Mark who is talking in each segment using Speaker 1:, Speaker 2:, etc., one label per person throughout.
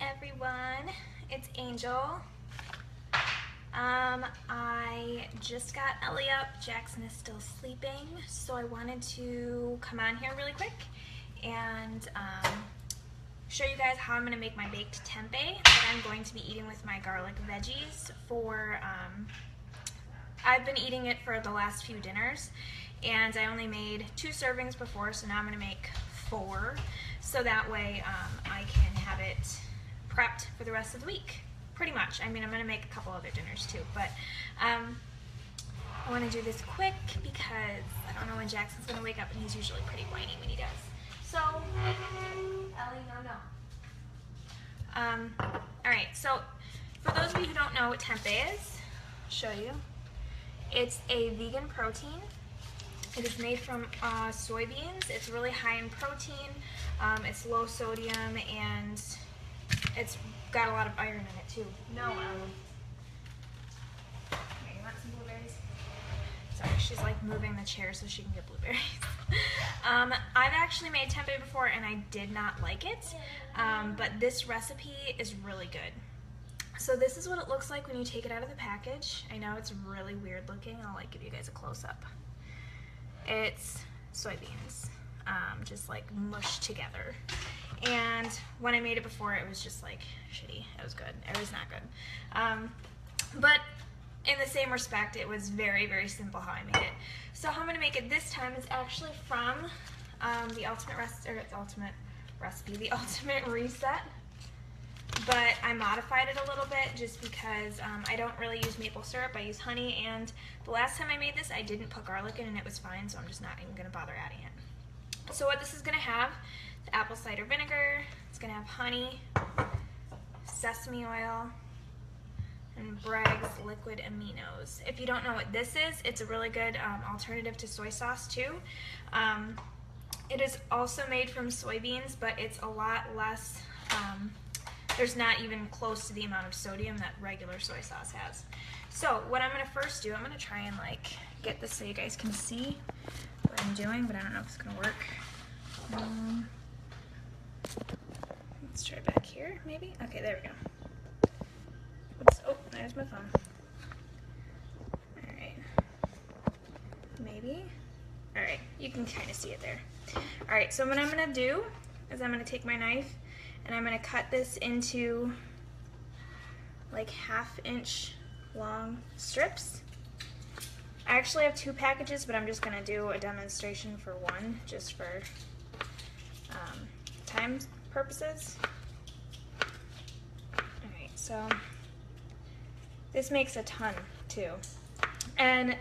Speaker 1: everyone, it's Angel. I just got Ellie up. Jackson is still sleeping, so I wanted to come on here really quick and show you guys how I'm going to make my baked tempeh that I'm going to be eating with my garlic veggies for, I've been eating it for the last few dinners, and I only made 2 servings before, so now I'm going to make 4, so that way I can have it prepped for the rest of the week, pretty much. I mean, I'm going to make a couple other dinners too, but I want to do this quick because I don't know when Jackson's going to wake up, and he's usually pretty whiny when he does. So, Ellie, no. Alright, so for those of you who don't know what tempeh is, I'll show you. It's a vegan protein. It is made from soybeans. It's really high in protein. It's low sodium, and it's got a lot of iron in it too. No, here, you want some blueberries? Sorry, she's like moving the chair so she can get blueberries. I've actually made tempeh before and I did not like it, but this recipe is really good. So this is what it looks like when you take it out of the package. I know it's really weird looking. I'll like give you guys a close-up. It's soybeans, just like mushed together. And when I made it before, it was just like shitty. It was good. It was not good. But in the same respect, it was very, very simple how I made it. So how I'm going to make it this time is actually from the Ultimate Recipe, the Ultimate Reset. But I modified it a little bit just because I don't really use maple syrup. I use honey, and the last time I made this, I didn't put garlic in and it was fine, so I'm just not even going to bother adding it. So what this is going to have, the apple cider vinegar, it's going to have honey, sesame oil, and Bragg's liquid aminos. If you don't know what this is, it's a really good alternative to soy sauce too. It is also made from soybeans, but it's a lot less, there's not even close to the amount of sodium that regular soy sauce has. So what I'm going to first do, I'm going to try and like get this so you guys can see what I'm doing, but I don't know if it's going to work. Let's try back here, maybe? Okay, there we go. Oops, oh, there's my phone. Alright. Maybe? Alright, you can kind of see it there. Alright, so what I'm going to do is I'm going to take my knife and I'm going to cut this into like 1/2 inch long strips. I actually have 2 packages, but I'm just going to do a demonstration for one, just for time purposes. Alright, so this makes a ton too. And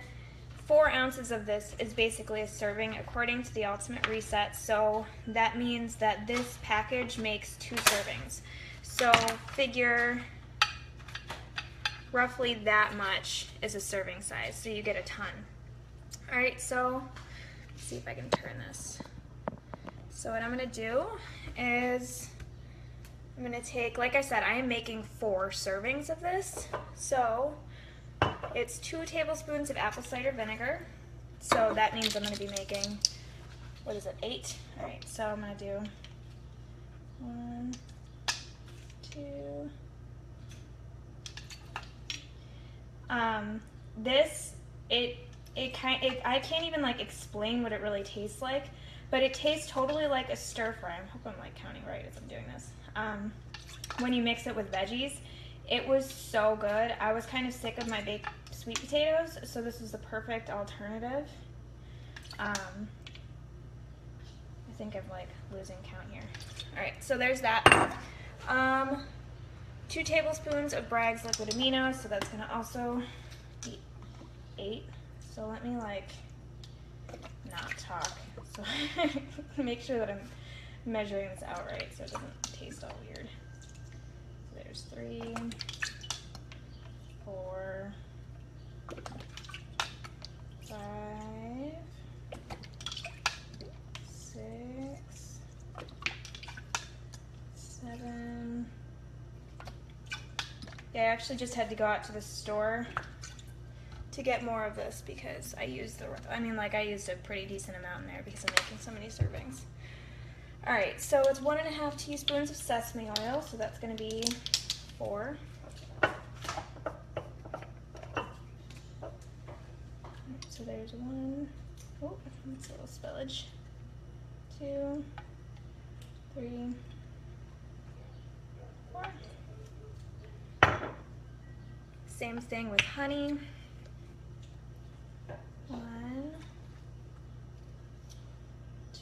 Speaker 1: 4 ounces of this is basically a serving according to the Ultimate Reset, so that means that this package makes 2 servings. So figure roughly that much is a serving size, so you get a ton. Alright, so let's see if I can turn this. So what I'm going to do is I'm going to take, like I said, I am making 4 servings of this. So it's 2 tablespoons of apple cider vinegar. So that means I'm going to be making, what is it, 8? Alright, so I'm going to do 1, 2. I can't even like explain what it really tastes like, but it tastes totally like a stir fry. I hope I'm like counting right as I'm doing this. When you mix it with veggies, it was so good. I was kind of sick of my baked sweet potatoes, so this was the perfect alternative. I think I'm like losing count here. Alright, so there's that. 2 tablespoons of Bragg's liquid aminos, so that's gonna also be 8. So let me like not talk, so make sure that I'm measuring this out right so it doesn't taste all weird. So there's 3, 4, 5, 6, 7. Yeah, I actually just had to go out to the store to get more of this because I used a pretty decent amount in there because I'm making so many servings. All right, so it's 1.5 teaspoons of sesame oil, so that's gonna be 4. So there's 1, oh, that's a little spillage. 2, 3, 4. Same thing with honey. 1,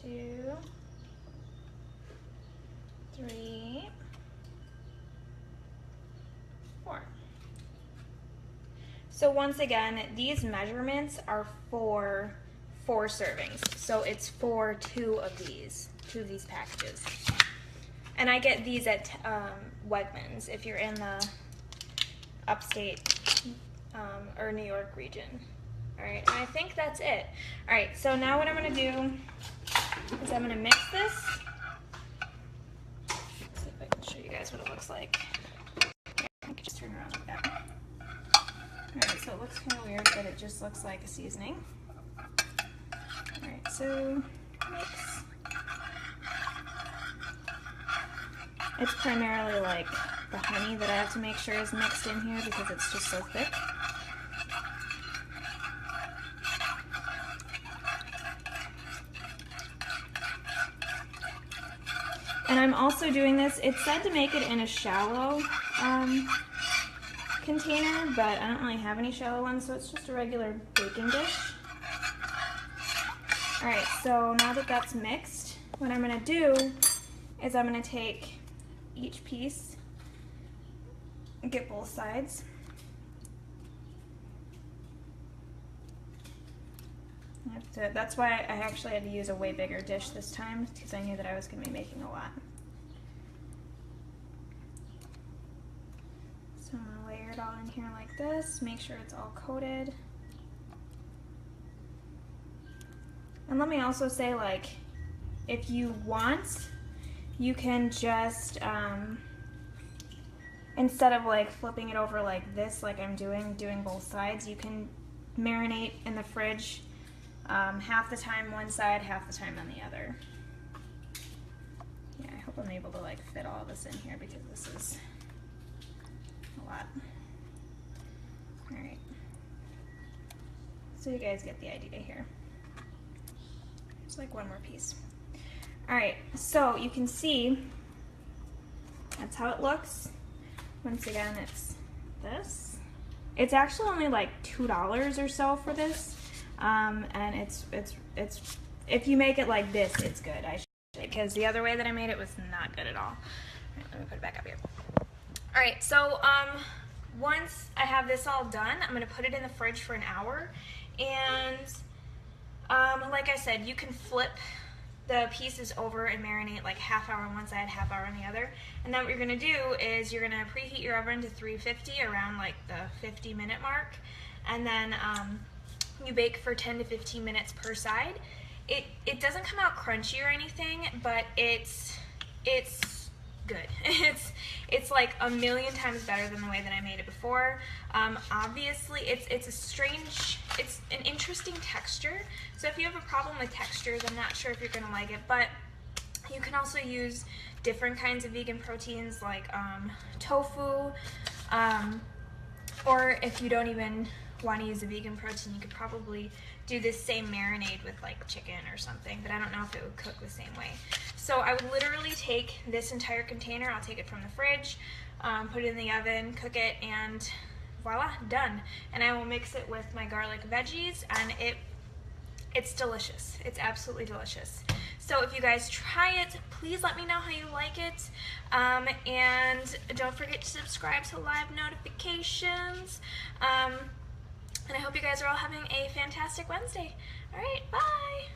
Speaker 1: 2, 3, 4. So once again, these measurements are for 4 servings. So it's for 2 of these packages. And I get these at Wegmans if you're in the upstate or New York region. All right, and I think that's it. All right, so now what I'm gonna do is I'm gonna mix this. Let's see if I can show you guys what it looks like. I can just turn around like that. All right, so it looks kind of weird, but it just looks like a seasoning. All right, so mix. It's primarily like the honey that I have to make sure is mixed in here because it's just so thick. And I'm also doing this, it said to make it in a shallow container, but I don't really have any shallow ones, so it's just a regular baking dish. All right, so now that that's mixed, what I'm gonna do is I'm gonna take each piece and get both sides. That's why I actually had to use a way bigger dish this time, because I knew that I was going to be making a lot. So I'm going to layer it all in here like this, make sure it's all coated. And let me also say, like, if you want, you can just, instead of like flipping it over like this, like I'm doing both sides, you can marinate in the fridge half the time one side, half the time on the other. Yeah, I hope I'm able to like fit all this in here because this is a lot. All right, so you guys get the idea here. Just like one more piece. All right, so you can see that's how it looks. Once again, it's this. It's actually only like $2 or so for this. And it's if you make it like this, it's good. Because the other way that I made it was not good at all. All right, let me put it back up here. All right, so once I have this all done, I'm gonna put it in the fridge for an hour. And like I said, you can flip the pieces over and marinate like half hour on one side, half hour on the other. And then what you're gonna do is you're gonna preheat your oven to 350 around like the 50-minute mark. And then you bake for 10 to 15 minutes per side. It doesn't come out crunchy or anything, but it's good. It's like a million times better than the way that I made it before. Obviously, it's an interesting texture. So if you have a problem with textures, I'm not sure if you're gonna like it, but you can also use different kinds of vegan proteins like tofu, or if you don't even want to use a vegan protein, you could probably do this same marinade with like chicken or something, but I don't know if it would cook the same way. So I would literally take this entire container, I'll take it from the fridge, put it in the oven, cook it, and voila, done. And I will mix it with my garlic veggies, and it's delicious. It's absolutely delicious. So if you guys try it, please let me know how you like it. And don't forget to subscribe to live notifications. And I hope you guys are all having a fantastic Wednesday. All right, bye.